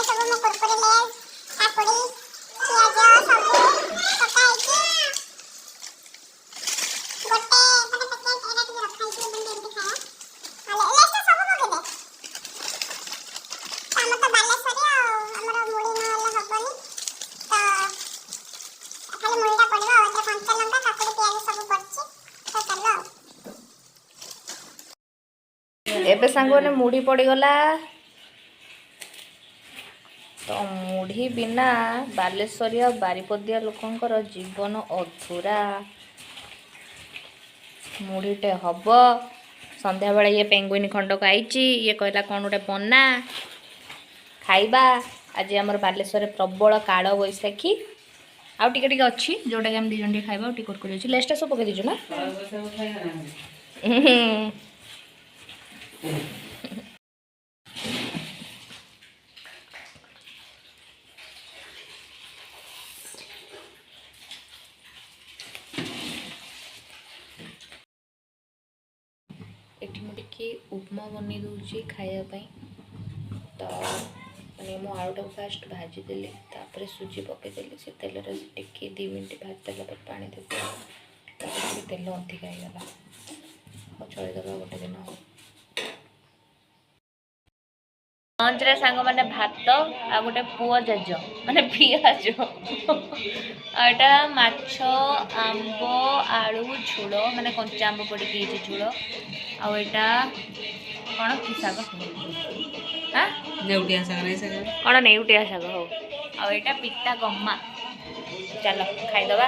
सब मो कुरकुरे लेस काकुड़ी पियाज सब पका है गोटे माने पैकेट एना टिके रखा है बंदे एमती खाया हाले लेस तो सब मगे दे हम तो बालेश्वरी हमर मुड़ी न हले हबनी तो खाली मुड़ीटा पड़िबो आ कंचा लंका काकुड़ी पियाज सब पड़छि तो चलो एबे सांगने मुड़ी पड़गला तो मुढ़ी बिना बालेश्वरिया बारिपदिया लोकंकर जीवन अधूरा मुढ़ीटे हम संध्या बेले ये पेंगुइन खंडक आईची ये कहला कौन गोटे बना खाइबा आज आमर बालेश्वर प्रबल काल बैशाखी आउ टिके टिके अच्छी जोटा कि हम दी जन खाइबा टिके कुरकुरी अछि लेस्टा सब पके दीजु ना एठी मुझे उपमा बन दूसरी खायापी तो मैंने मो आलूटा फास्ट भाजीदेली तापर सुजी पकईदेली से तेल टिके 2 मिनट भाजी देला पानी देते तेल अधिक होगा और चलदेवा गोटे दिन लंच रे सांग मैंने भात आ गोटे पुआ जेज माने पियाज आटा माछ आंब आलू झोल माने कंचा आंब पड़ी झोल आटा कौन कि शाग हाँ नेउटिया शाग नहीं शाग कौन नेउटिया शाग हो आटा पिता गम्मा चलो खाईदबा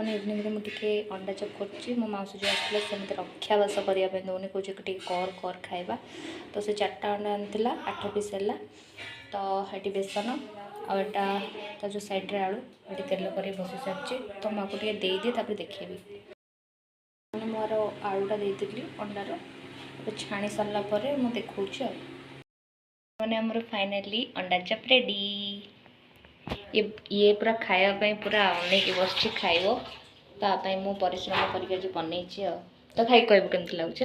इवनिंग में मुझे अंडा चप कर मो माउसी जो आसला से रक्षावास करने दौनी कौन कर खाइबा तो से 4टा अंडा आनी 8 पीस है तो ये बेसन आटा तो जो साइड्रे आलू ये तेल कर बस सारी तो मुझे दे दिए देखेबी मैंने मोर आलूटा देती अंडार छाणी सारा मुझे देखा मैंने आमर फाइनाली अंडा चप रेडी ये पूरा खायापी पूरा अनेक बस खाइब तापाई मु परिश्रम करके बनई तो खाई कहबू केमती लगुच।